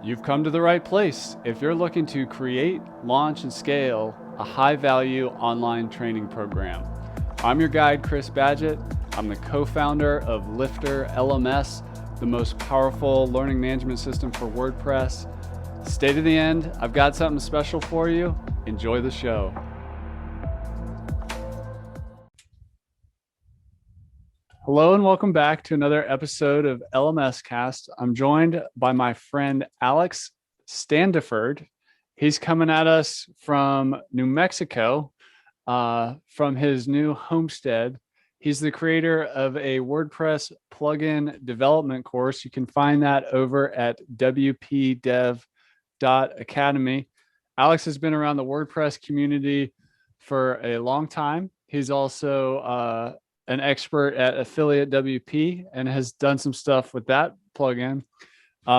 You've come to the right place if you're looking to create, launch, and scale a high-value online training program. I'm your guide, Chris Badgett. I'm the co-founder of LifterLMS, the most powerful learning management system for WordPress. Stay to the end. I've got something special for you. Enjoy the show. Hello and welcome back to another episode of LMScast. I'm joined by my friend Alex Standiford. He's coming at us from New Mexico, from his new homestead. He's the creator of a WordPress plugin development course. You can find that over at wpdev.academy. Alex has been around the WordPress community for a long time. He's also an expert at Affiliate WP and has done some stuff with that plugin.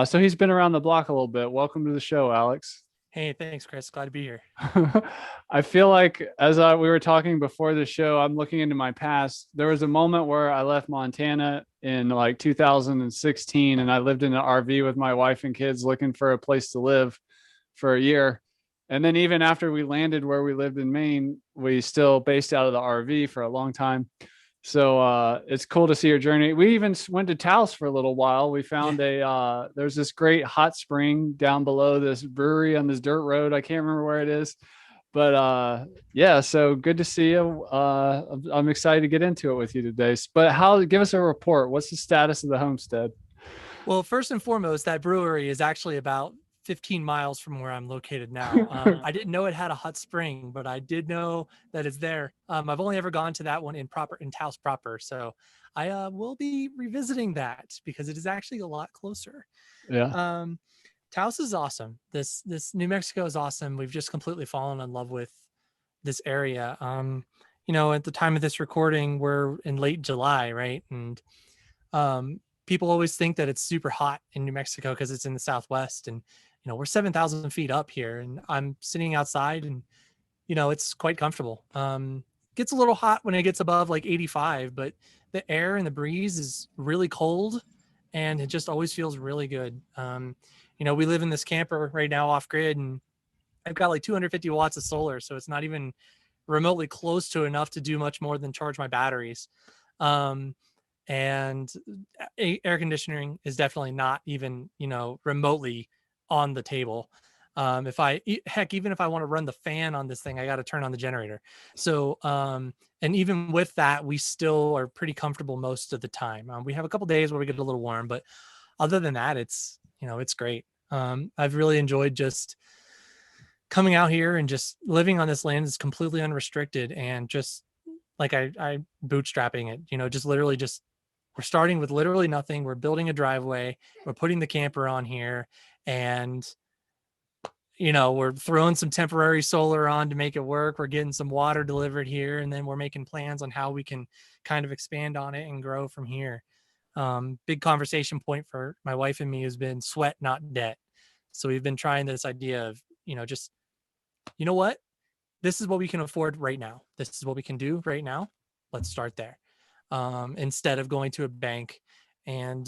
So he's been around the block a little bit. Welcome to the show, Alex. Hey, thanks, Chris. Glad to be here. I feel like as we were talking before the show, I'm looking into my past. There was a moment where I left Montana in like 2016 and I lived in an RV with my wife and kids looking for a place to live for a year. And then even after we landed where we lived in Maine, we still based out of the RV for a long time. So it's cool to see your journey. We even went to Taos for a little while. We found there's this great hot spring down below this brewery on this dirt road. I can't remember where it is, but yeah, so good to see you. I'm excited to get into it with you today. But give us a report. What's the status of the homestead? Well, first and foremost, that brewery is actually about 15 miles from where I'm located now. I didn't know it had a hot spring, but I did know that it's there. I've only ever gone to that one in Taos proper. So I will be revisiting that because it is actually a lot closer. Yeah. Taos is awesome. This New Mexico is awesome. We've just completely fallen in love with this area. At the time of this recording, we're in late July, right? And people always think that it's super hot in New Mexico because it's in the Southwest, and we're 7,000 feet up here, and I'm sitting outside, and it's quite comfortable. Gets a little hot when it gets above like 85, but the air and the breeze is really cold, and it just always feels really good. We live in this camper right now off grid, and I've got like 250 watts of solar, so it's not even remotely close to enough to do much more than charge my batteries. And air conditioning is definitely not even, remotely on the table. Even if I want to run the fan on this thing, I got to turn on the generator. So, and even with that, we still are pretty comfortable most of the time. We have a couple days where we get a little warm, but other than that, it's great. I've really enjoyed just coming out here and just living on this land is completely unrestricted, and just like I bootstrapping it, just literally we're starting with literally nothing. We're building a driveway. We're putting the camper on here, and, we're throwing some temporary solar on to make it work. We're getting some water delivered here, and then we're making plans on how we can kind of expand on it and grow from here. Big conversation point for my wife and me has been sweat, not debt. So we've been trying this idea of, what? This is what we can afford right now. This is what we can do right now. Let's start there. Instead of going to a bank and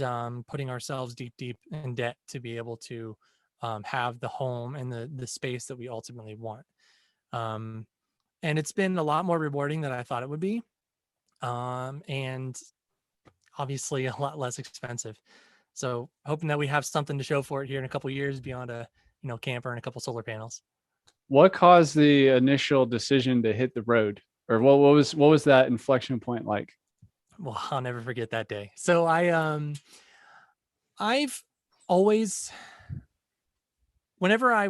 putting ourselves deep in debt to be able to have the home and the space that we ultimately want. And it's been a lot more rewarding than I thought it would be. And obviously a lot less expensive. So hoping that we have something to show for it here in a couple of years beyond a camper and a couple solar panels. What caused the initial decision to hit the road, or what was that inflection point like? Well, I'll never forget that day. So I've always, whenever I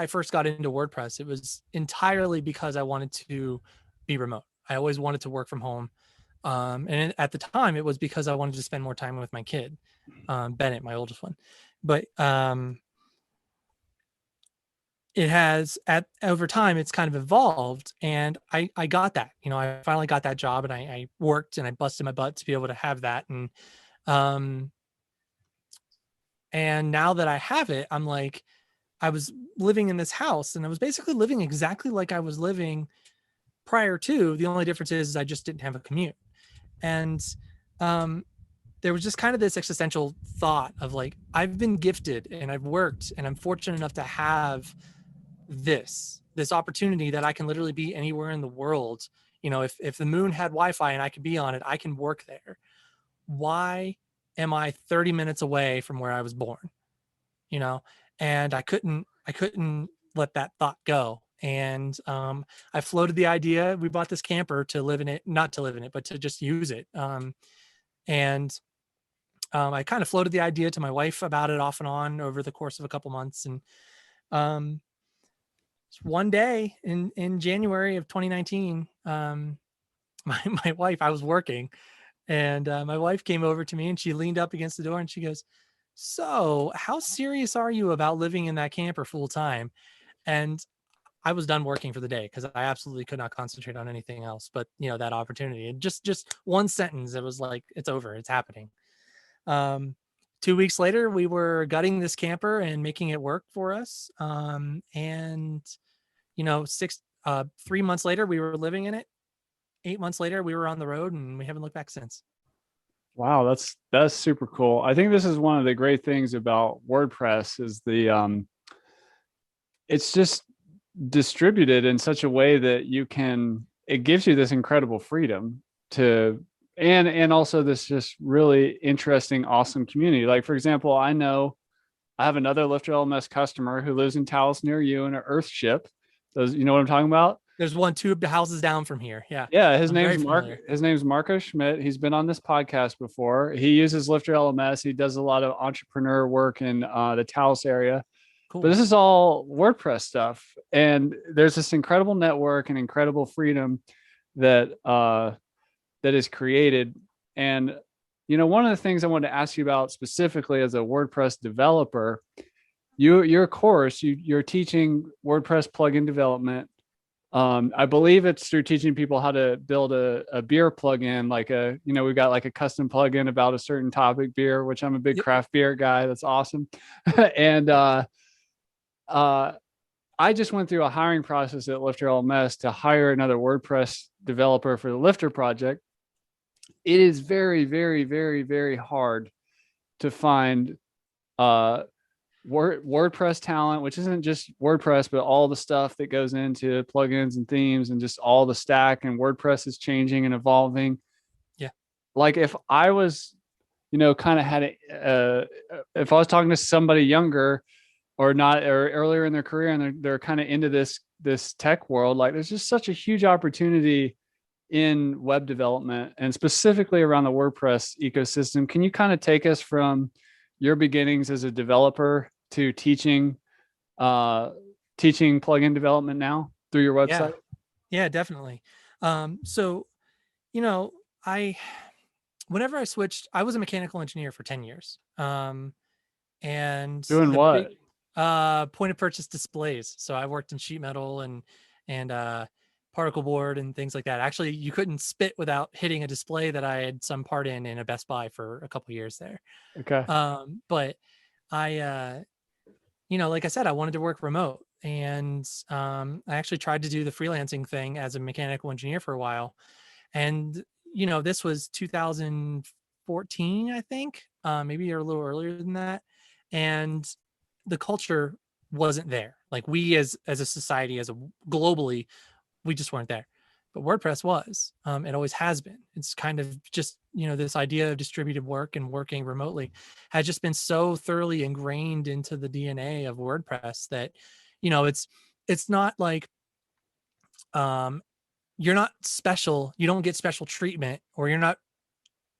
first got into WordPress, it was entirely because I wanted to be remote. I always wanted to work from home. And at the time it was because I wanted to spend more time with my kid, Bennett, my oldest one. But it has over time, it's kind of evolved, and I got that, I finally got that job, and I worked and I busted my butt to be able to have that. And now that I have it, I'm like, I was living in this house and I was basically living exactly like I was living prior to. The only difference is I just didn't have a commute. And there was just kind of this existential thought of like, I've been gifted and I've worked and I'm fortunate enough to have this opportunity that I can literally be anywhere in the world. You know, if the moon had Wi-Fi and I could be on it, I can work there. Why am I 30 minutes away from where I was born? You know, and I couldn't let that thought go. And I floated the idea. We bought this camper to live in it, not to live in it, but to just use it. And I kind of floated the idea to my wife about it off and on over the course of a couple months. And um, one day in January of 2019, my wife, I was working, and my wife came over to me and she leaned up against the door and she goes, "So how serious are you about living in that camper full time?" And I was done working for the day because I absolutely could not concentrate on anything else but, you know, that opportunity. And just one sentence, it was like, it's over, it's happening. 2 weeks later, we were gutting this camper and making it work for us. And you know, 3 months later, we were living in it. 8 months later, we were on the road, and we haven't looked back since. Wow, that's super cool. I think this is one of the great things about WordPress is it's just distributed in such a way that it gives you this incredible freedom to, and also this just really interesting, awesome community. Like, for example, I know I have another LifterLMS customer who lives in Taos near you in an Earthship. You know what I'm talking about? There's one, two houses down from here. Yeah. Yeah, I'm very familiar. His name's Marco Schmidt. He's been on this podcast before. He uses LifterLMS. He does a lot of entrepreneur work in the Taos area. Cool. But this is all WordPress stuff, and there's this incredible network and incredible freedom that is created. And you know, one of the things I wanted to ask you about specifically as a WordPress developer, your course, you're teaching WordPress plugin development. I believe it's through teaching people how to build a beer plugin, like we've got like a custom plugin about a certain topic, beer, which I'm a big craft beer guy. That's awesome. And I just went through a hiring process at LifterLMS to hire another WordPress developer for the Lifter project. It is very, very, very, very hard to find WordPress talent, which isn't just WordPress, but all the stuff that goes into plugins and themes and just all the stack. And WordPress is changing and evolving. Yeah. Like if I was, you know, kind of if I was talking to somebody younger or not, or earlier in their career, and they're kind of into this tech world, like there's just such a huge opportunity in web development and specifically around the WordPress ecosystem. Can you kind of take us from your beginnings as a developer to teaching plugin development now through your website? Yeah, definitely. So, you know, whenever I switched, I was a mechanical engineer for 10 years. And doing what? Point of purchase displays. So I worked in sheet metal and particle board and things like that. Actually, you couldn't spit without hitting a display that I had some part in a Best Buy for a couple years there. Okay. But I, you know, like I said, I wanted to work remote, and I actually tried to do the freelancing thing as a mechanical engineer for a while. And, you know, this was 2014, I think, maybe a little earlier than that. And the culture wasn't there. Like we as a society, globally, we just weren't there. But WordPress was. It always has been. It's kind of just, you know, this idea of distributed work and working remotely has just been so thoroughly ingrained into the DNA of WordPress that, you know, it's not like you're not special. You don't get special treatment, or you're not,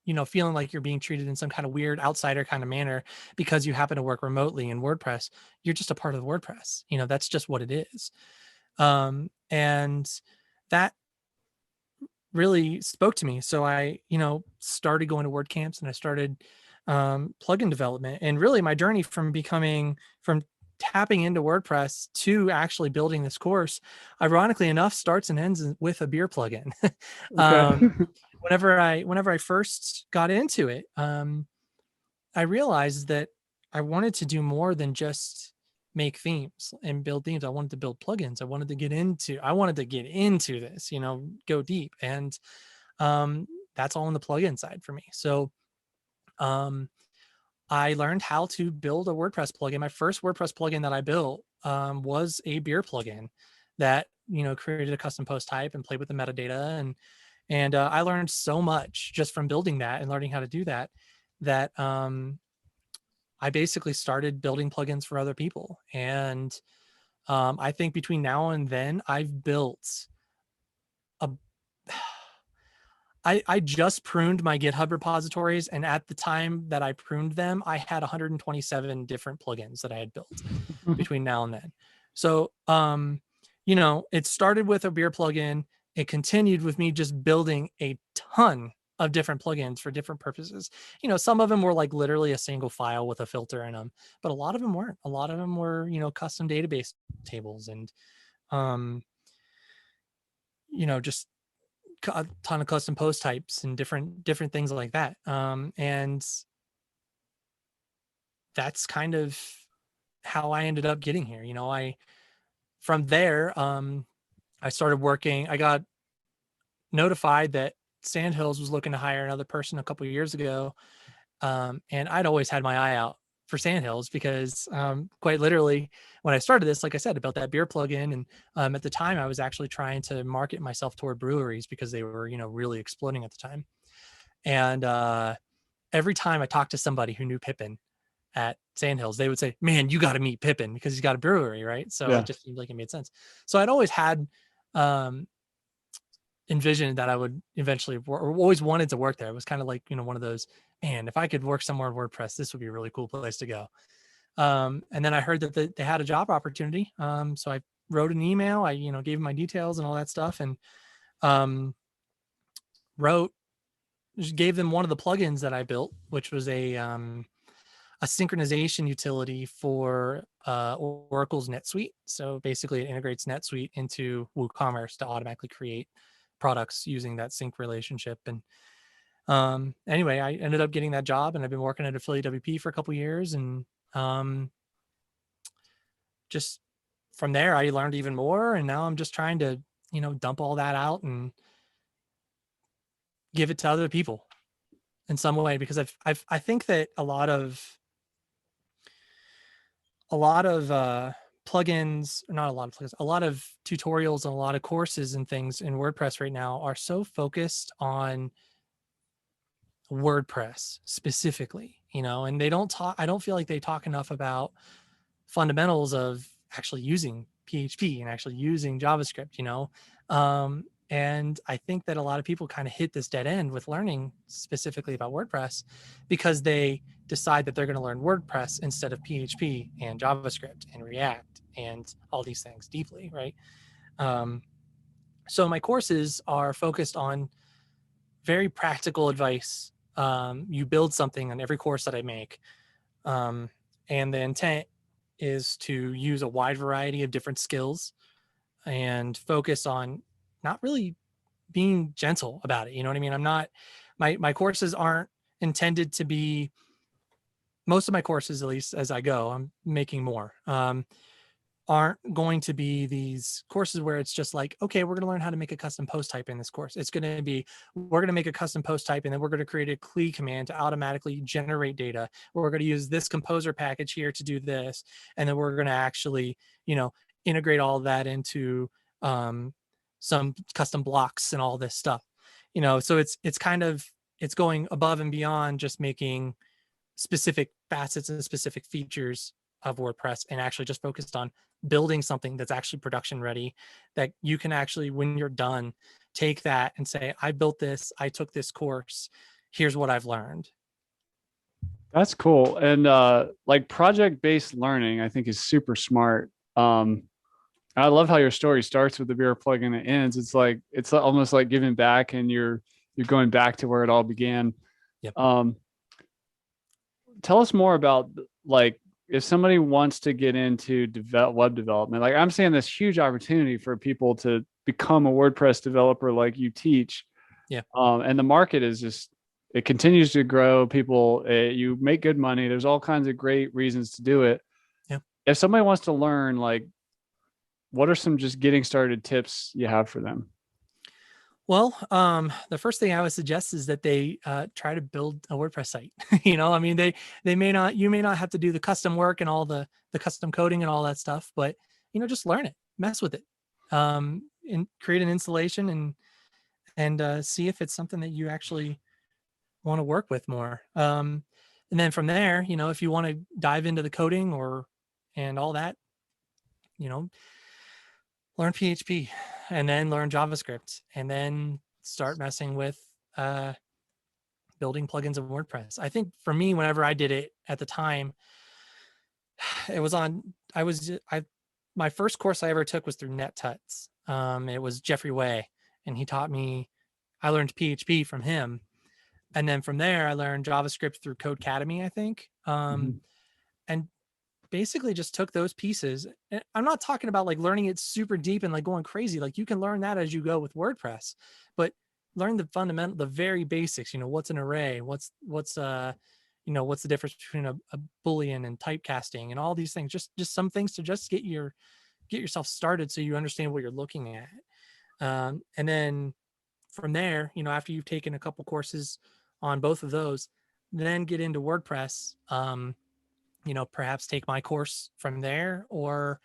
you know, feeling like you're being treated in some kind of weird outsider kind of manner because you happen to work remotely in WordPress. You're just a part of WordPress. You know, that's just what it is. And that really spoke to me. So I, you know, started going to WordCamps, and I started plugin development. And really my journey from tapping into WordPress to actually building this course, ironically enough, starts and ends with a beer plugin. Okay. Whenever I first got into it, I realized that I wanted to do more than just make themes and build themes. I wanted to build plugins. I wanted to get into this, you know, go deep. And that's all on the plugin side for me. So I learned how to build a WordPress plugin. My first WordPress plugin that I built was a beer plugin that, created a custom post type and played with the metadata. And I learned so much just from building that and learning how to do that, that I basically started building plugins for other people. And I think between now and then, I've built a I just pruned my GitHub repositories, and at the time that I pruned them, I had 127 different plugins that I had built between now and then. So, it started with a beer plugin. It continued with me just building a ton of different plugins for different purposes. Some of them were like literally a single file with a filter in them, but a lot of them weren't. A lot of them were, custom database tables and, just a ton of custom post types and different things like that. And that's kind of how I ended up getting here. From there, I started working. I got notified that Sandhills was looking to hire another person a couple of years ago. And I'd always had my eye out for Sandhills because quite literally when I started this, like I said, about that beer plugin. And at the time I was actually trying to market myself toward breweries because they were, really exploding at the time. And every time I talked to somebody who knew Pippin at Sandhills, they would say, man, you got to meet Pippin because he's got a brewery, right? So Yeah. it just seemed like it made sense. So I'd always had envisioned that I would eventually, or always wanted to work there. It was kind of like, one of those, man, if I could work somewhere in WordPress, this would be a really cool place to go. And then I heard that they had a job opportunity. So I wrote an email. I, gave them my details and all that stuff, and gave them one of the plugins that I built, which was a synchronization utility for Oracle's NetSuite. So basically, it integrates NetSuite into WooCommerce to automatically create products using that sync relationship. And anyway, I ended up getting that job, and I've been working at Affiliate WP for a couple of years. And just from there, I learned even more. And now I'm just trying to, dump all that out and give it to other people in some way, because I think that a lot of plugins, or not a lot of plugins, a lot of tutorials and a lot of courses and things in WordPress right now are so focused on WordPress specifically, and they don't talk, I don't feel like they talk enough about fundamentals of actually using PHP and actually using JavaScript, and I think that a lot of people kind of hit this dead end with learning specifically about WordPress because they decide that they're going to learn WordPress instead of PHP and JavaScript and React and all these things deeply, right? So my courses are focused on very practical advice. You build something on every course that I make. And the intent is to use a wide variety of different skills and focus on not really being gentle about it. You know what I mean? I'm not, my courses aren't intended to be, most of my courses, at least as I go, I'm making more, aren't going to be these courses where it's just like, okay, we're going to learn how to make a custom post type in this course. It's going to be, we're going to make a custom post type, and then we're going to create a CLI command to automatically generate data. We're going to use this composer package here to do this. And then we're going to actually, integrate all that into some custom blocks and all this stuff, so it's kind of, it's going above and beyond just making specific facets and specific features of WordPress, and actually just focused on building something that's actually production ready, that you can actually, when you're done, take that and say, I built this, I took this course, here's what I've learned. That's cool. And like project-based learning, I think is super smart. I love how your story starts with the beer plugin and it ends. It's like, it's almost like giving back, and you're going back to where it all began. Yep. Tell us more about, like, if somebody wants to get into web development, like I'm seeing this huge opportunity for people to become a WordPress developer like you teach. Yeah. And the market is just, it continues to grow. People, you make good money. There's all kinds of great reasons to do it. Yeah. If somebody wants to learn, like, what are some just getting started tips you have for them? Well, the first thing I would suggest is that they try to build a WordPress site. I mean, they may not, you may not have to do the custom work and all the custom coding and all that stuff, but just learn it, mess with it, and create an installation and see if it's something that you actually want to work with more. And then from there, if you want to dive into the coding and all that, you know, learn PHP and then learn JavaScript and then start messing with building plugins of WordPress. I think for me, whenever I did it at the time, it was my first course I ever took was through NetTuts. It was Jeffrey Way, and he taught me, I learned PHP from him. And then from there, I learned JavaScript through Codecademy, I think. And basically just took those pieces. And I'm not talking about like learning it super deep and like going crazy. Like you can learn that as you go with WordPress, but learn the fundamental, the very basics, what's an array, what's the difference between a Boolean and typecasting and all these things, just some things to just get yourself started so you understand what you're looking at. And then from there, after you've taken a couple courses on both of those, then get into WordPress. Perhaps take my course from there, or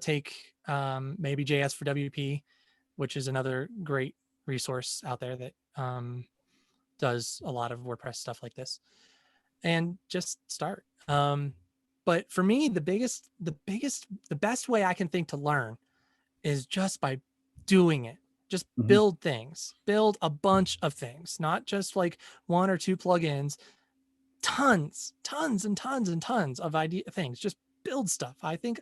take maybe JS for WP, which is another great resource out there that does a lot of WordPress stuff like this, and just start. But for me, the best way I can think to learn is just by doing it. Just build things, build a bunch of things, not just like one or two plugins, tons and tons of things. Just build stuff. I think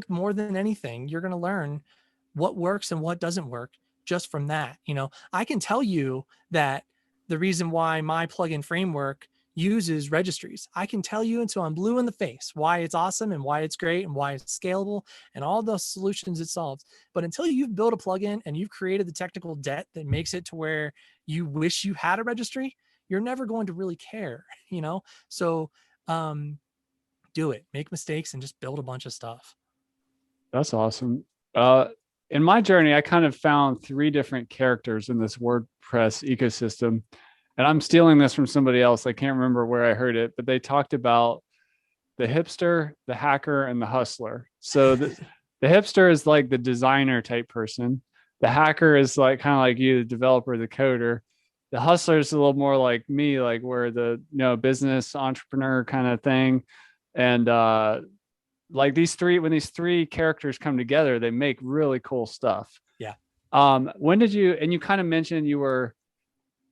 more than anything, you're going to learn what works and what doesn't work just from that. I can tell you that the reason why my plugin framework uses registries, I can tell you until I'm blue in the face why it's awesome and why it's great and why it's scalable and all the solutions it solves. But until you've built a plugin and you've created the technical debt that makes it to where you wish you had a registry, you're never going to really care, So do it, make mistakes, and just build a bunch of stuff. That's awesome. In my journey, I kind of found three different characters in this WordPress ecosystem. And I'm stealing this from somebody else. I can't remember where I heard it, but they talked about the hipster, the hacker, and the hustler. So the hipster is like the designer type person. The hacker is like kind of like you, the developer, the coder. The hustler is a little more like me, like we're the business entrepreneur kind of thing. And like when these three characters come together, they make really cool stuff. Yeah. When did you, and you kind of mentioned you were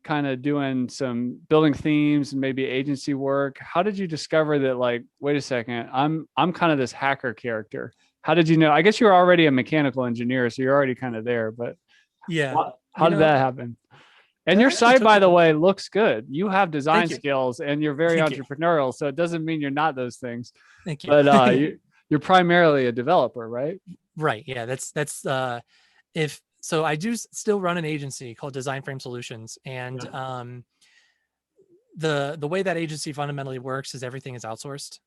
kind of doing some building themes and maybe agency work. How did you discover that, like, wait a second, I'm kind of this hacker character? How did you know? I guess you were already a mechanical engineer, so you're already kind of there, but yeah, how did that happen? And your site, by the way, looks good. You have design skills and you're very entrepreneurial. So it doesn't mean you're not those things. Thank you. But you're primarily a developer, right? Right. Yeah. That's so I do still run an agency called DesignFrame Solutions. And the way that agency fundamentally works is everything is outsourced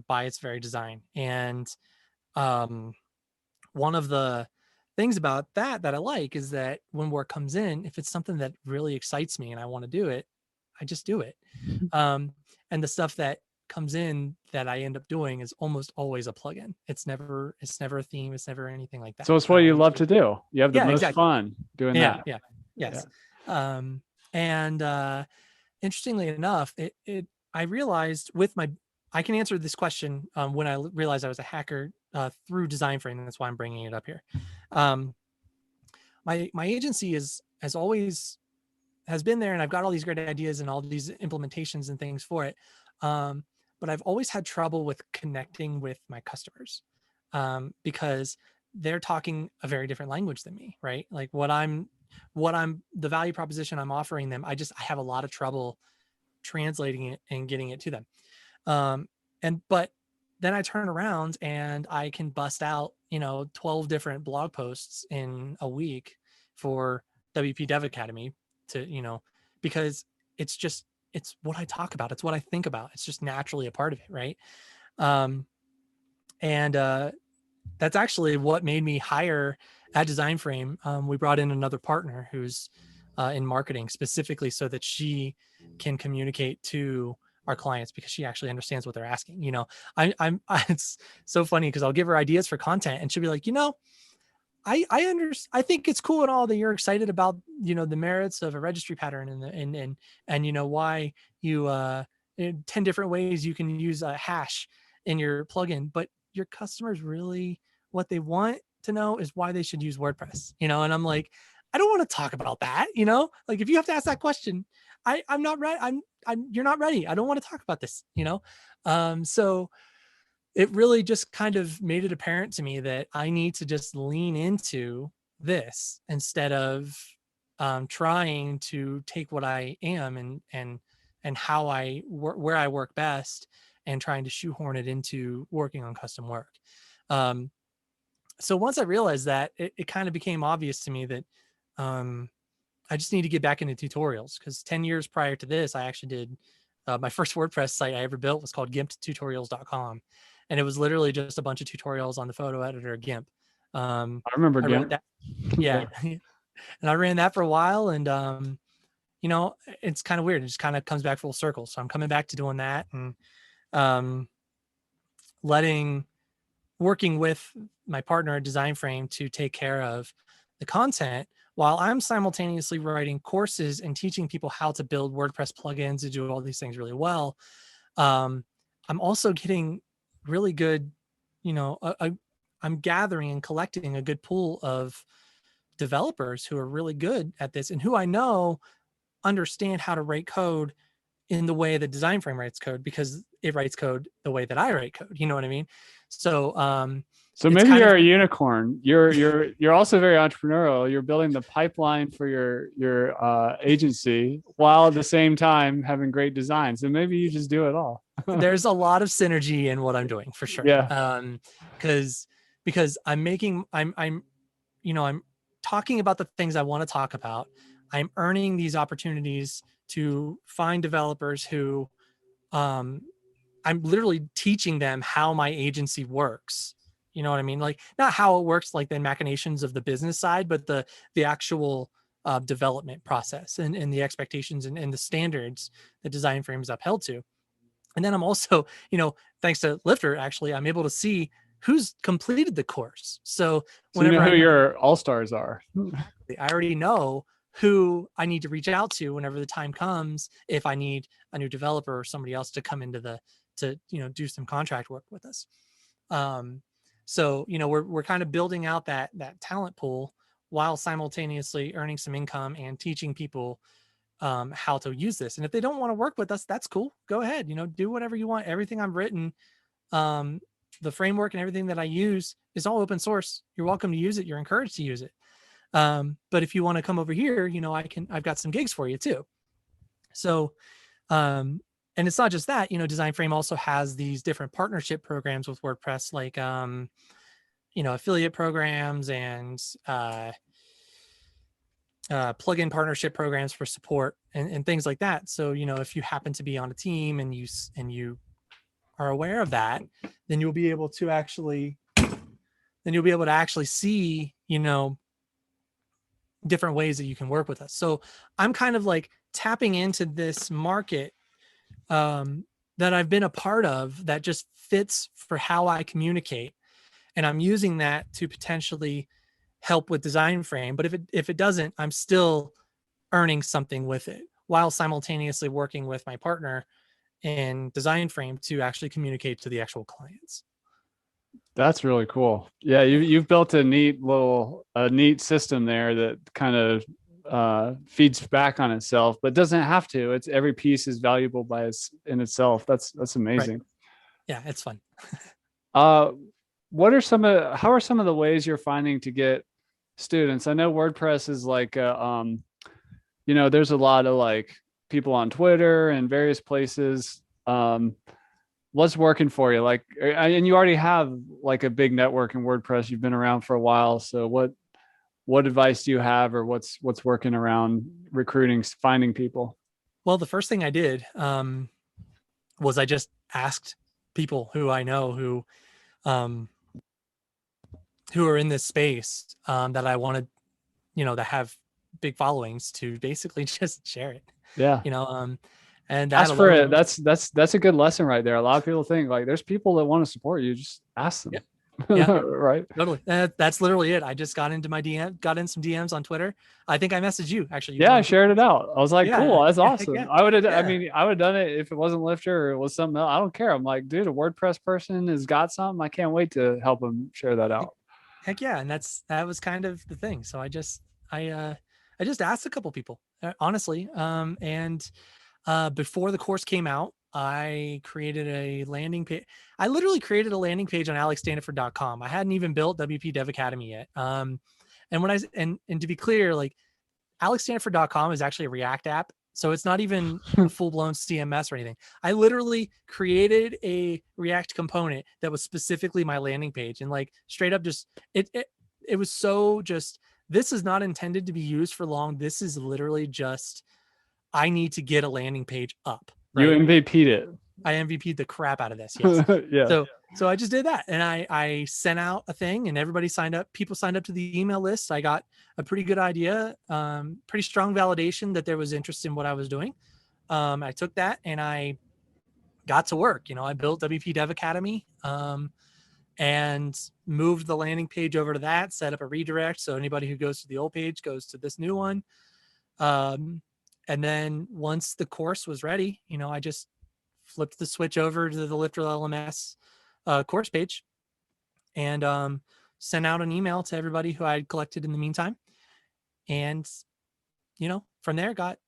by its very design. And one of the things about that I like is that when work comes in, if it's something that really excites me and I want to do it, I just do it. And the stuff that comes in that I end up doing is almost always a plugin. It's never a theme. It's never anything like that. So it's what you love to do. You have the most fun doing that. Yeah. Yes. And interestingly enough, I realized I can answer this question when I realized I was a hacker through DesignFrame, and that's why I'm bringing it up here. My agency has been there, and I've got all these great ideas and all these implementations and things for it. But I've always had trouble with connecting with my customers because they're talking a very different language than me, right? Like the value proposition I'm offering them, I have a lot of trouble translating it and getting it to them. But then I turn around and I can bust out, 12 different blog posts in a week for WP Dev Academy because it's what I talk about. It's what I think about. It's just naturally a part of it. Right. And that's actually what made me hire at DesignFrame. We brought in another partner who's in marketing specifically so that she can communicate to our clients, because she actually understands what they're asking. You know, it's so funny because I'll give her ideas for content and she'll be like, you know, I think it's cool and all that you're excited about, you know, the merits of a registry pattern and you know, why you 10 different ways you can use a hash in your plugin, but your customers really, what they want to know is why they should use WordPress, you know? And I'm like, I don't want to talk about that, you know? Like, if you have to ask that question, I'm not ready. You're not ready. I don't want to talk about this, you know? So it really just kind of made it apparent to me that I need to just lean into this instead of trying to take what I am and how I work, where I work best, and trying to shoehorn it into working on custom work. So once I realized that, it kind of became obvious to me that I just need to get back into tutorials, because 10 years prior to this, I actually did my first WordPress site I ever built was called gimptutorials.com. And it was literally just a bunch of tutorials on the photo editor GIMP. I remember I ran GIMP. that. Yeah. And I ran that for a while. And, you know, it's kind of weird. It just kind of comes back full circle. So I'm coming back to doing that and working with my partner at DesignFrame to take care of the content while I'm simultaneously writing courses and teaching people how to build WordPress plugins to do all these things really well. I'm also getting really good, you know, I'm gathering and collecting a good pool of developers who are really good at this and who I know understand how to write code in the way that DesignFrame writes code, because it writes code the way that I write code. You know what I mean? So, So it's maybe kind of, you're a unicorn. You're also very entrepreneurial. You're building the pipeline for your agency while at the same time having great designs. And maybe you just do it all. there's a lot of synergy in what I'm doing for sure. Yeah. Because I'm you know, I'm talking about the things I want to talk about. I'm earning these opportunities to find developers who I'm literally teaching them how my agency works. You know what I mean? Like, not how it works, like the machinations of the business side, but the actual development process and the expectations and the standards that DesignFrame is upheld to. And then I'm also, you know, thanks to Lifter, actually, I'm able to see who's completed the course. So So you know whenever I who know, your all-stars are. I already know who I need to reach out to whenever the time comes, if I need a new developer or somebody else to come into to, you know, do some contract work with us. So, you know, we're kind of building out that talent pool while simultaneously earning some income and teaching people how to use this. And if they don't want to work with us, that's cool. Go ahead, you know, do whatever you want. Everything I've written, the framework and everything that I use is all open source. You're welcome to use it. You're encouraged to use it. But if you want to come over here, you know, I've got some gigs for you too. So, and it's not just that, you know, DesignFrame also has these different partnership programs with WordPress, like, you know, affiliate programs and, plugin partnership programs for support and things like that. So, you know, if you happen to be on a team and you are aware of that, then you'll be able to actually see, you know, different ways that you can work with us. So I'm kind of like tapping into this market that I've been a part of that just fits for how I communicate. And I'm using that to potentially help with DesignFrame. But if it doesn't, I'm still earning something with it while simultaneously working with my partner in DesignFrame to actually communicate to the actual clients. That's really cool. Yeah, you've built a neat system there that kind of feeds back on itself, but doesn't have to. It's every piece is valuable in itself. That's amazing. Right. Yeah, it's fun. How are some of the ways you're finding to get students? I know WordPress is like you know, there's a lot of like people on Twitter and various places. What's working for you? Like, and you already have like a big network in WordPress. You've been around for a while. So what advice do you have, or what's working around recruiting, finding people? Well, the first thing I did was I just asked people who I know who who are in this space that I wanted, that have big followings to basically just share it, Yeah. and that Ask for alone it. was, That's a good lesson right there. A lot of people think like there's people that want to support you. Just ask yeah, them. yeah, Right. totally. That's literally it. I just got into my DM, got in some DMs on Twitter. I think I messaged you actually. You were Yeah, one I of the first shared it ones. out. I was like, Yeah, cool, that's yeah, heck awesome. yeah, I would have, I yeah, mean, I would have done it if it wasn't Lifter or it was something else. I don't care. I'm like, dude, a WordPress person has got something. I can't wait to help them share that heck, out. heck yeah. And that was kind of the thing. So I just asked a couple people, honestly. And before the course came out, I created a landing page. I literally created a landing page on alexstaniford.com. I hadn't even built WP Dev Academy yet. And when and to be clear, like alexstaniford.com is actually a React app. So it's not even a full blown CMS or anything. I literally created a React component that was specifically my landing page, and like straight up just it was so just, this is not intended to be used for long. This is literally just, I need to get a landing page up, You right? MVP'd it. I MVP'd the crap out of this. Yes. Yeah. So I just did that, and I sent out a thing, and everybody signed up. People signed up to the email list. I got a pretty good idea, pretty strong validation that there was interest in what I was doing. I took that and I got to work. I built WP Dev Academy, and moved the landing page over to that, set up a redirect. So anybody who goes to the old page goes to this new one. And then once the course was ready, I just flipped the switch over to the LifterLMS course page, and sent out an email to everybody who I had collected in the meantime. And, from there got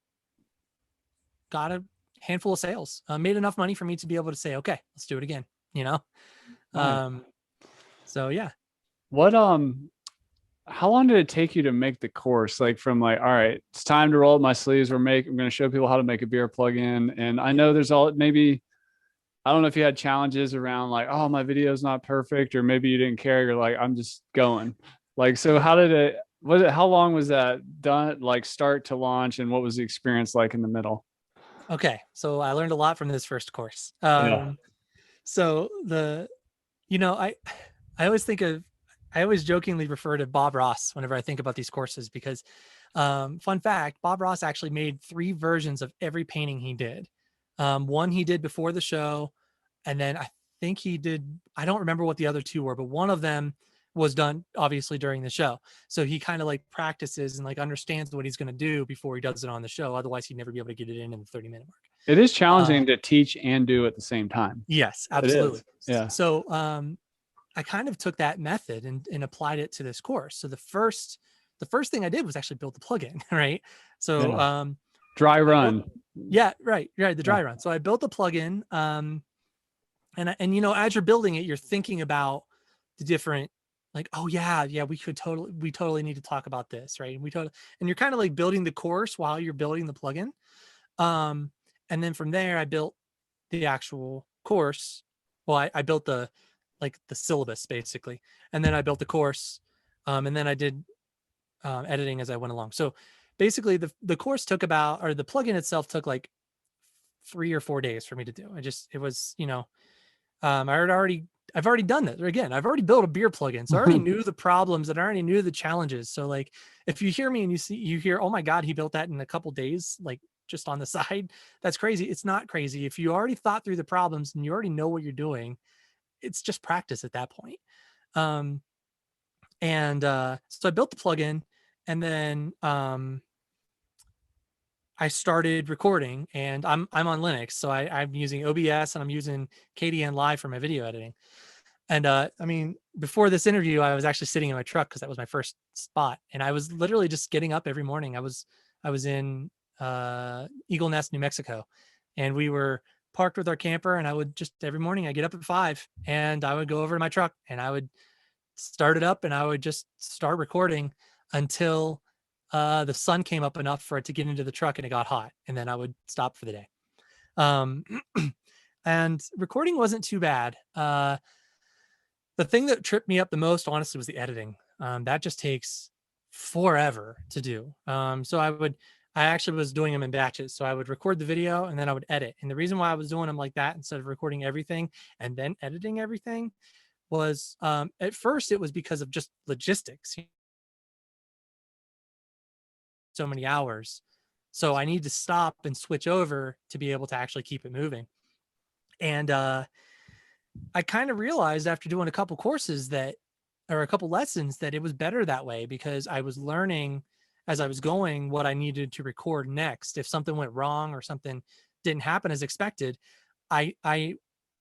a handful of sales, made enough money for me to be able to say, okay, let's do it again, Nice. So yeah. What, how long did it take you to make the course? Like from like, all right, it's time to roll up my sleeves. I'm going to show people how to make a beer plugin. And I know there's maybe, I don't know if you had challenges around like, oh, my video is not perfect, or maybe you didn't care. You're like, I'm just going. Like, so how did it, how long was that done? Like start to launch, and what was the experience like in the middle? Okay. So I learned a lot from this first course. Yeah. So I always I always jokingly refer to Bob Ross whenever I think about these courses, because fun fact, Bob Ross actually made 3 versions of every painting he did. One he did before the show, and then I think I don't remember what the other 2 were, but one of them was done obviously during the show. So he kind of like practices and like understands what he's going to do before he does it on the show. Otherwise he'd never be able to get it in the 30-minute mark. It is challenging to teach and do at the same time. Yes, It absolutely. is. Yeah. So I kind of took that method and applied it to this course. So the first thing I did was actually build the plugin, right? So Yeah. Dry run. Yeah, right, the dry run. So I built the plugin, and as you're building it, you're thinking about the different, like, oh yeah, we totally need to talk about this, right? And you're kind of like building the course while you're building the plugin. And then from there, I built the actual course. Well, I built the syllabus basically, and then I built the course, and then I did editing as I went along. So basically, the course took the plugin itself took like 3 or 4 days for me to do. It was I've already done that. Again, I've already built a beer plugin, so I already knew the problems and I already knew the challenges. So like, if you hear me and you hear, oh my God, he built that in a couple days, like just on the side, that's crazy. It's not crazy. If you already thought through the problems and you already know what you're doing, it's just practice at that point. So I built the plugin, and then I started recording, and I'm on Linux. So I'm using OBS and I'm using KDN Live for my video editing. And I mean, before this interview, I was actually sitting in my truck because that was my first spot. And I was literally just getting up every morning. I was in Eagle Nest, New Mexico, and we were parked with our camper. And I would just every morning I get up at 5 and I would go over to my truck and I would start it up and I would just start recording until the sun came up enough for it to get into the truck and it got hot. And then I would stop for the day. And recording wasn't too bad. The thing that tripped me up the most, honestly, was the editing. That just takes forever to do. So I actually was doing them in batches. So I would record the video and then I would edit. And the reason why I was doing them like that instead of recording everything and then editing everything was at first it was because of just logistics, so many hours. So I need to stop and switch over to be able to actually keep it moving. And I kind of realized after doing a couple courses that, or a couple lessons, that it was better that way, because I was learning as I was going what I needed to record next. If something went wrong or something didn't happen as expected, I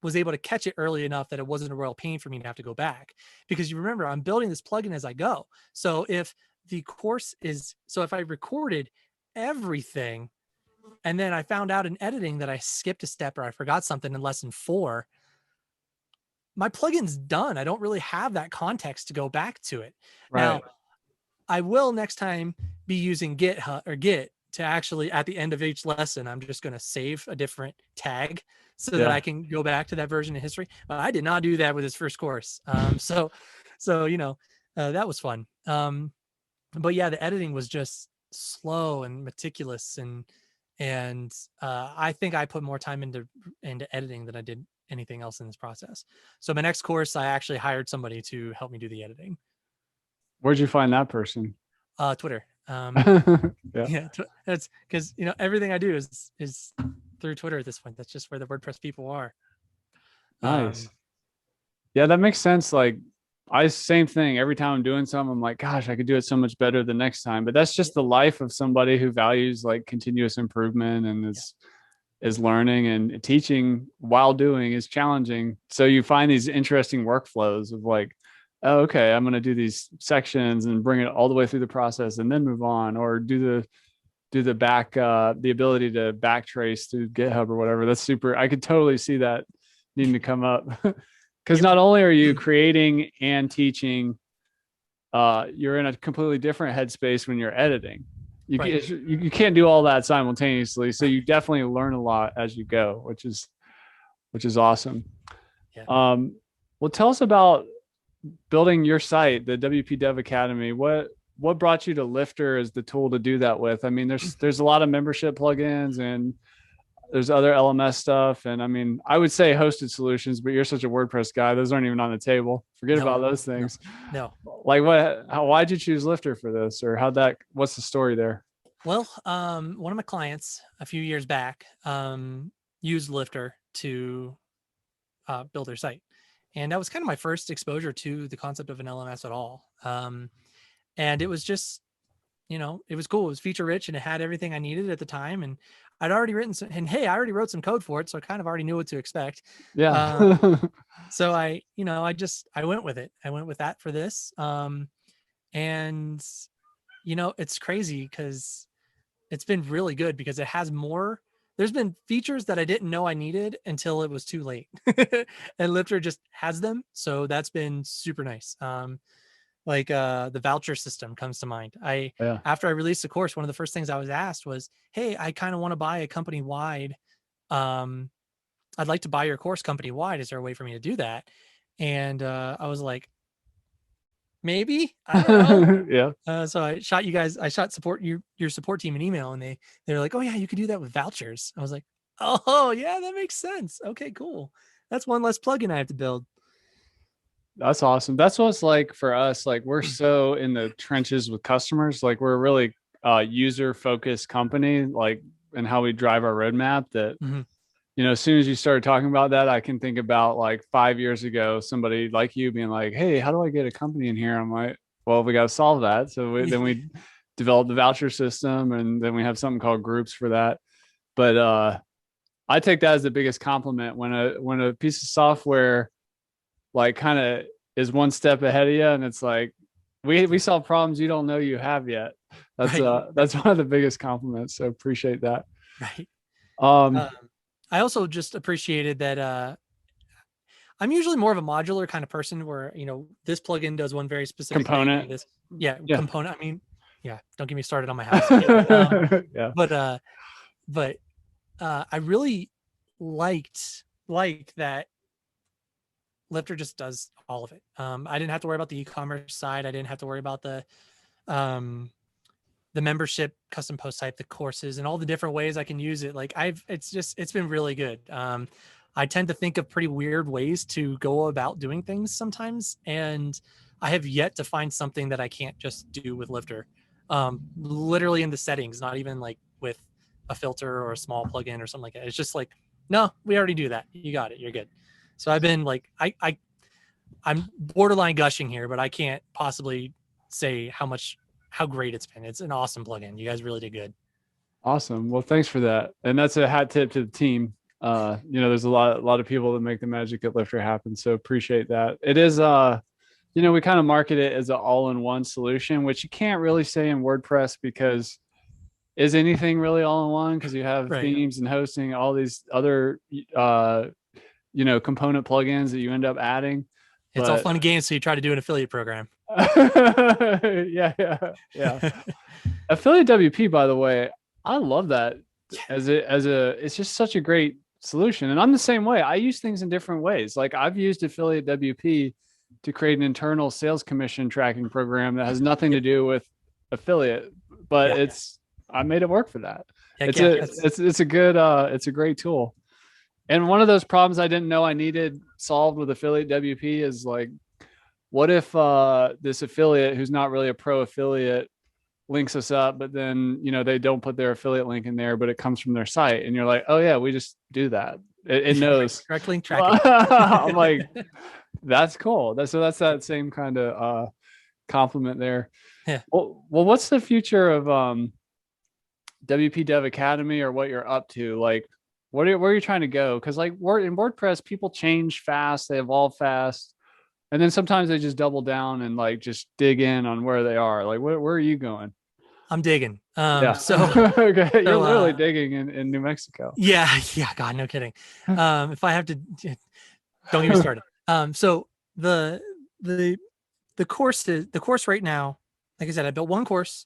was able to catch it early enough that it wasn't a real pain for me to have to go back. Because you remember, I'm building this plugin as I go. So if the course is, so if I recorded everything and then I found out in editing that I skipped a step or I forgot something in lesson 4, my plugin's done. I don't really have that context to go back to it. Right. Now, I will next time be using Git or Git to actually, at the end of each lesson, I'm just going to save a different tag so that I can go back to that version of history. But I did not do that with this first course. So that was fun. But yeah, the editing was just slow and meticulous, and I think I put more time into editing than I did anything else in this process. So my next course, I actually hired somebody to help me do the editing. Where'd you find that person? Twitter. Yeah, that's because everything I do is through Twitter at this point. That's just where the WordPress people are. Nice. Yeah, that makes sense. Like, same thing. Every time I'm doing something, I'm like, gosh, I could do it so much better the next time. But that's just the life of somebody who values like continuous improvement and is learning, and teaching while doing is challenging. So you find these interesting workflows of like, oh, okay, I'm going to do these sections and bring it all the way through the process and then move on, or do the back, the ability to backtrace through GitHub or whatever. That's super. I could totally see that needing to come up. Because not only are you creating and teaching, you're in a completely different headspace when you're editing. You can't do all that simultaneously. So you definitely learn a lot as you go, which is awesome. Yeah. Well, tell us about building your site, the WP Dev Academy. What brought you to Lifter as the tool to do that with? I mean, there's a lot of membership plugins and there's other LMS stuff. And I mean, I would say hosted solutions, but you're such a WordPress guy. Those aren't even on the table. Forget about those things. No. Like why'd you choose Lifter for this, or what's the story there? Well, one of my clients a few years back used Lifter to build their site. And that was kind of my first exposure to the concept of an LMS at all. And it was just, it was cool. It was feature rich and it had everything I needed at the time. And I'd already written I already wrote some code for it. So I kind of already knew what to expect. Yeah. So I went with it. I went with that for this. And it's crazy because it's been really good because it has more. There's been features that I didn't know I needed until it was too late. And Lifter just has them. So that's been super nice. Like the voucher system comes to mind. After I released the course, one of the first things I was asked was, hey, I kind of want to buy a company wide. I'd like to buy your course company wide. Is there a way for me to do that? And I was like, maybe, I don't know. Yeah. So I shot your support team an email, and they were like, oh yeah, you could do that with vouchers. I was like, oh yeah, that makes sense. Okay, cool. That's one less plugin I have to build. That's awesome. That's what it's like for us. Like, we're so in the trenches with customers. Like, we're a really user focused company, like, and how we drive our roadmap that, as soon as you started talking about that, I can think about like 5 years ago, somebody like you being like, hey, how do I get a company in here? I'm like, well, we got to solve that. So then we developed the voucher system, and then we have something called groups for that. But I take that as the biggest compliment when a piece of software like kind of is one step ahead of you, and it's like we solve problems you don't know you have yet. That's one of the biggest compliments. So appreciate that. Right. I also just appreciated that I'm usually more of a modular kind of person where, this plugin does one very specific component. Thing, component. I mean, don't get me started on my house. But I really liked that Lifter just does all of it. I didn't have to worry about the e-commerce side. I didn't have to worry about the membership, custom post type, the courses, and all the different ways I can use it. Like it's been really good. I tend to think of pretty weird ways to go about doing things sometimes. And I have yet to find something that I can't just do with Lifter. Literally in the settings, not even like with a filter or a small plugin or something like that. It's just like, no, we already do that. You got it. You're good. So I've been like, I'm borderline gushing here, but I can't possibly say how great it's been. It's an awesome plugin. You guys really did good. Awesome. Well, thanks for that. And that's a hat tip to the team. There's a lot of people that make the magic at Lifter happen. So appreciate that. It is, we kind of market it as an all-in-one solution, which you can't really say in WordPress because is anything really all-in-one? Because you have themes and hosting, all these other, component plugins that you end up adding. It's all fun and games. So you try to do an affiliate program. Yeah. Affiliate WP, by the way, I love that it's just such a great solution. And I'm the same way. I use things in different ways. Like I've used affiliate WP to create an internal sales commission tracking program that has nothing to do with affiliate, but I made it work for that. It's a great tool. And one of those problems I didn't know I needed solved with affiliate WP is like, what if this affiliate who's not really a pro affiliate links us up, but then, they don't put their affiliate link in there, but it comes from their site. And you're like, oh yeah, we just do that. It knows. Direct link tracking. I'm like, that's cool. That's that same kind of compliment there. Yeah. Well, what's the future of WP Dev Academy or what you're up to? Like, where are you trying to go? Because like in WordPress, people change fast, they evolve fast. And then sometimes they just double down and like just dig in on where they are. Like, where are you going? I'm digging. Okay. You're literally digging in New Mexico. Yeah. God, no kidding. If I have to, don't get me started. So the course right now, like I said, I built one course,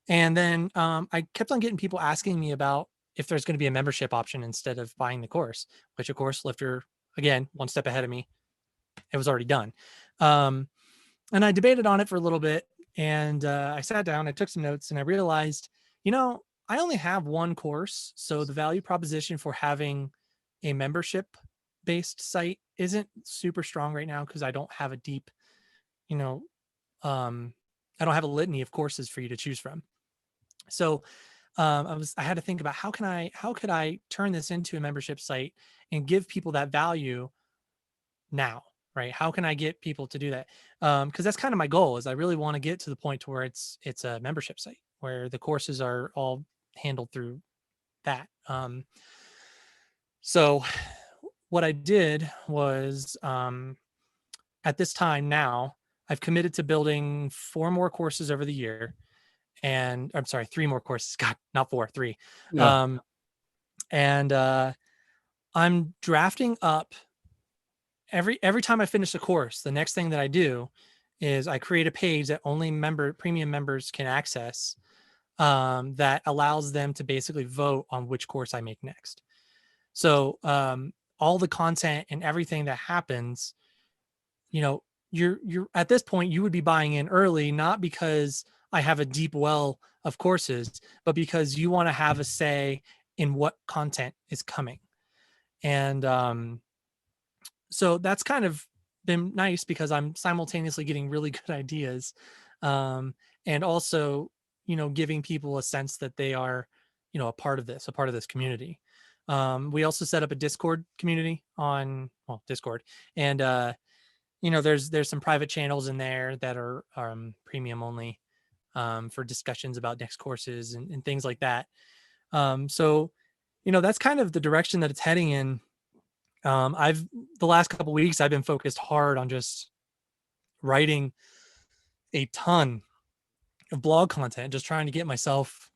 and then I kept on getting people asking me about if there's going to be a membership option instead of buying the course, which of course Lifter, again, one step ahead of me. It was already done. And I debated on it for a little bit, and I sat down, I took some notes, and I realized, I only have one course. So the value proposition for having a membership based site isn't super strong right now because I don't have a deep, I don't have a litany of courses for you to choose from. So I had to think about how could I turn this into a membership site and give people that value now, right? How can I get people to do that? Because that's kind of my goal. Is I really want to get to the point to where it's a membership site where the courses are all handled through that. So what I did was at this time now, I've committed to building 4 more courses over the year. And I'm sorry, 3 more courses. God, not 4, 3. Yeah. I'm drafting up every time I finish a course. The next thing that I do is I create a page that only premium members can access, that allows them to basically vote on which course I make next. So all the content and everything that happens, you're at this point, you would be buying in early, not because I have a deep well of courses, but because you want to have a say in what content is coming. And so that's kind of been nice because I'm simultaneously getting really good ideas, and also, giving people a sense that they are, a part of this community. We also set up a Discord community on Discord, and there's some private channels in there that are premium only, for discussions about next courses and things like that. So that's kind of the direction that it's heading in. The last couple of weeks I've been focused hard on just writing a ton of blog content, just trying to get myself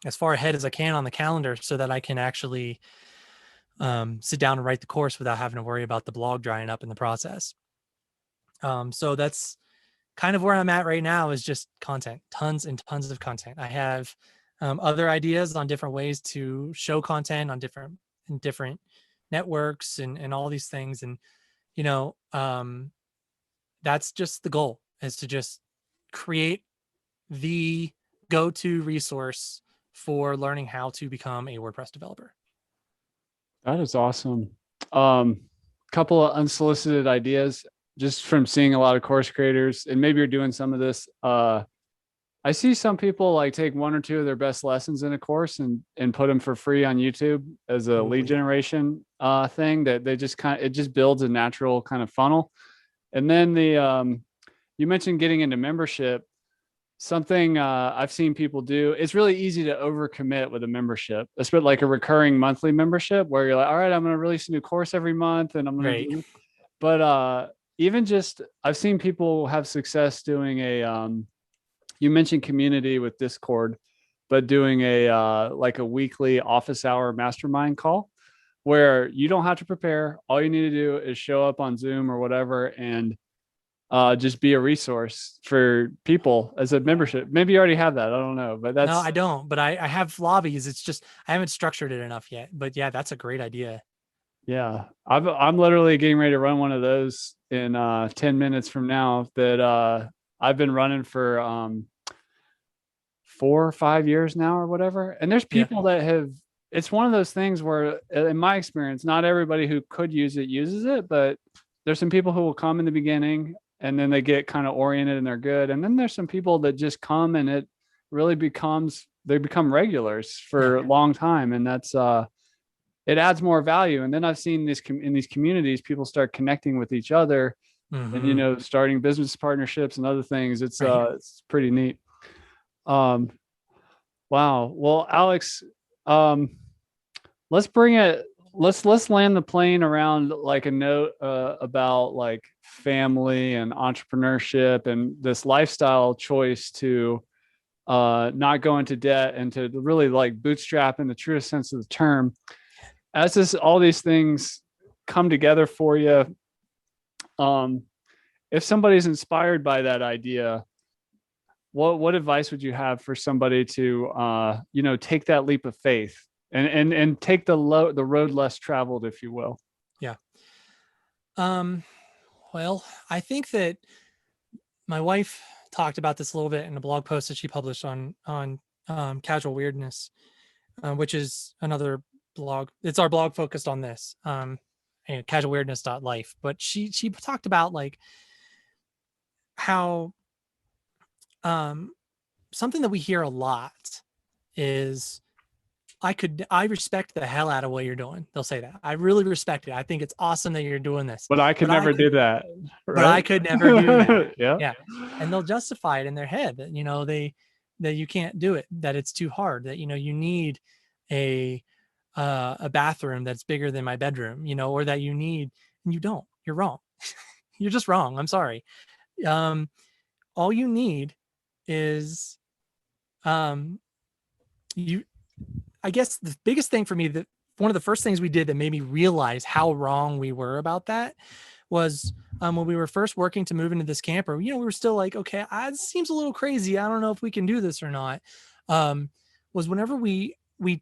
as far ahead as I can on the calendar so that I can actually sit down and write the course without having to worry about the blog drying up in the process. So that's kind of where I'm at right now, is just content, tons and tons of content. I have other ideas on different ways to show content on different networks and all these things. And, that's just the goal, is to just create the go-to resource for learning how to become a WordPress developer. That is awesome. Couple of unsolicited ideas just from seeing a lot of course creators, and maybe you're doing some of this. I see some people like take one or two of their best lessons in a course and put them for free on YouTube as a lead generation thing that they just it just builds a natural kind of funnel. And then you mentioned getting into membership. Something I've seen people do. It's really easy to overcommit with a membership, especially like a recurring monthly membership where you're like, all right, I'm going to release a new course every month and I'm going to do. But even just I've seen people have success doing a you mentioned community with Discord, but doing a like a weekly office hour mastermind call where you don't have to prepare. All you need to do is show up on Zoom or whatever and just be a resource for people as a membership. Maybe you already have that. I don't know, but that's no, I don't. But I have lobbies. It's just I haven't structured it enough yet. But yeah, that's a great idea. yeah. I'm literally getting ready to run one of those in 10 minutes from now. That I've been running for 4 or 5 years now or whatever. And there's people that have. It's one of those things where, in my experience, not everybody who could use it uses it, but there's some people who will come in the beginning and then they get kind of oriented and they're good. And then there's some people that just come and it really they become regulars for a long time. And that's, it adds more value. And then I've seen this in these communities, people start connecting with each other and, starting business partnerships and other things. It's pretty neat. Wow. Well, Alex, let's bring it, let's land the plane around like a note about like family and entrepreneurship and this lifestyle choice to not go into debt and to really like bootstrap in the truest sense of the term. As all these things come together for you, if somebody's inspired by that idea, what advice would you have for somebody to take that leap of faith and take the road less traveled, if you will? Yeah. Well, I think that my wife talked about this a little bit in a blog post that she published on Casual Weirdness, which is another blog. It's our blog focused on this, casualweirdness.life. But she talked about like how something that we hear a lot is, I respect the hell out of what you're doing. They'll say that. I really respect it. I think it's awesome that you're doing this. But I could never do that. Right? But I could never do that. Yeah. And they'll justify it in their head that, that you can't do it, that it's too hard, that, you need a bathroom that's bigger than my bedroom, or that you need, and you don't. You're wrong. You're just wrong. I'm sorry. All you need is I guess the biggest thing for me, that one of the first things we did that made me realize how wrong we were about that was when we were first working to move into this camper. We were still like, okay, it seems a little crazy. I don't know if we can do this or not. Was whenever we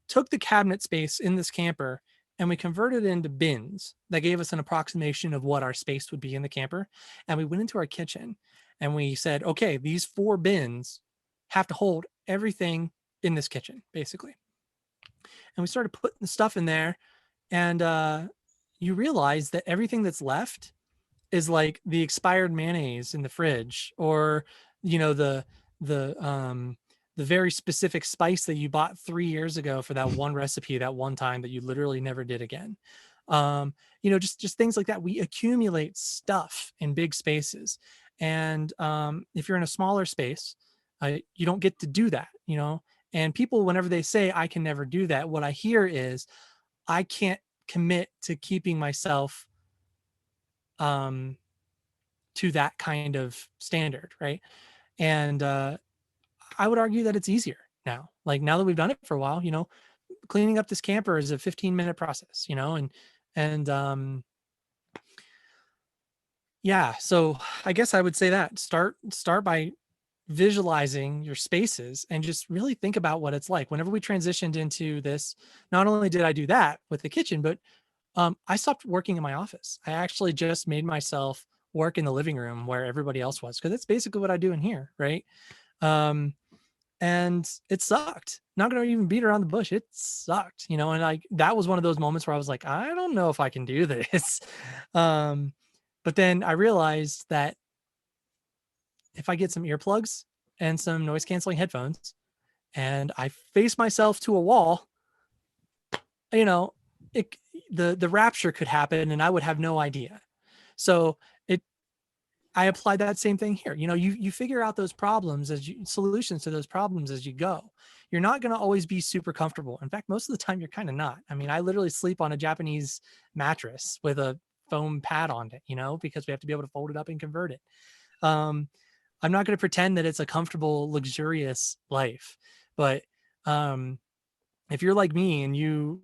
took the cabinet space in this camper and we converted it into bins that gave us an approximation of what our space would be in the camper. And we went into our kitchen and we said, okay, these 4 bins have to hold everything in this kitchen, basically. And we started putting the stuff in there, and you realize that everything that's left is like the expired mayonnaise in the fridge, or the very specific spice that you bought 3 years ago for that one recipe that one time that you literally never did again. Just things like that. We accumulate stuff in big spaces, and if you're in a smaller space, you don't get to do that. And people, whenever they say, I can never do that, what I hear is, I can't commit to keeping myself to that kind of standard, right? And I would argue that it's easier now. Like, now that we've done it for a while, cleaning up this camper is a 15-minute process, yeah. So I guess I would say that start by visualizing your spaces and just really think about what it's like. Whenever we transitioned into this, not only did I do that with the kitchen, but I stopped working in my office. I actually just made myself work in the living room where everybody else was, because that's basically what I do in here, right? and it sucked. Not going to even beat around the bush. It sucked, you know, and like, that was one of those moments where I was like, I don't know if I can do this. But then I realized that if I get some earplugs and some noise canceling headphones and I face myself to a wall, you know, the rapture could happen and I would have no idea. So I applied that same thing here. You know, you figure out those problems solutions to those problems as you go. You're not going to always be super comfortable. In fact, most of the time you're kind of not. I mean, I literally sleep on a Japanese mattress with a foam pad on it, you know, because we have to be able to fold it up and convert it. I'm not going to pretend that it's a comfortable, luxurious life, but if you're like me and you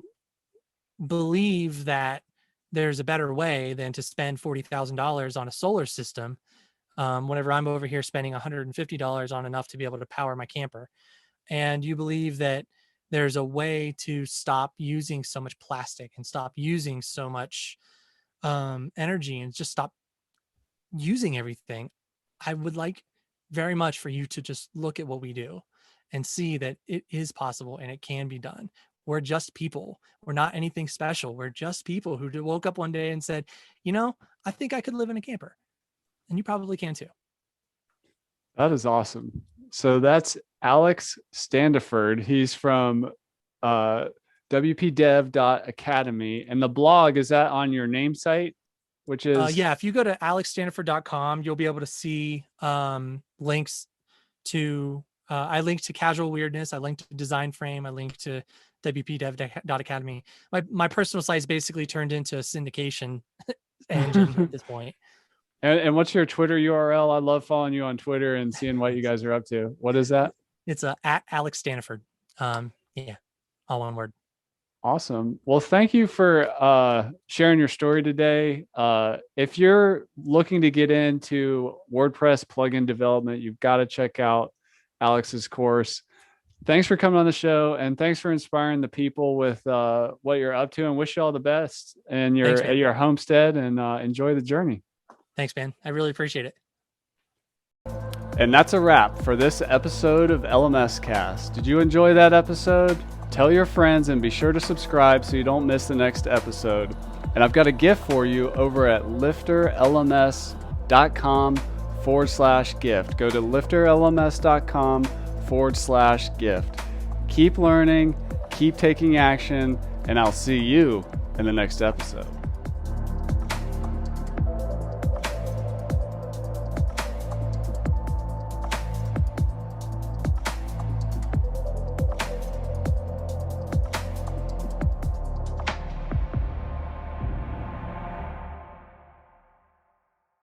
believe that there's a better way than to spend $40,000 on a solar system, whenever I'm over here spending $150 on enough to be able to power my camper, and you believe that there's a way to stop using so much plastic and stop using so much energy and just stop using everything, I would like very much for you to just look at what we do and see that it is possible and it can be done. We're just people. We're not anything special. We're just people who woke up one day and said, you know, I think I could live in a camper. And you probably can too. That is awesome. So that's Alex Standiford. He's from wpdev.academy. And the blog, is that on your name site? Which is yeah, if you go to alexstandiford.com, you'll be able to see links to I linked to Casual Weirdness, I linked to DesignFrame, I linked to wpdev.academy. My personal site is basically turned into a syndication engine at this point. And what's your Twitter URL? I love following you on Twitter and seeing what you guys are up to. What is that? It's at Alex Standiford. Yeah, all one word. Awesome. Well, thank you for sharing your story today. If you're looking to get into WordPress plugin development, you've got to check out Alex's course. Thanks for coming on the show, and thanks for inspiring the people with what you're up to, and wish you all the best in your homestead, and enjoy the journey. Thanks, man. I really appreciate it. And that's a wrap for this episode of LMScast. Did you enjoy that episode? Tell your friends and be sure to subscribe so you don't miss the next episode. And I've got a gift for you over at LifterLMS.com/gift. Go to LifterLMS.com/gift. Keep learning, keep taking action, and I'll see you in the next episode.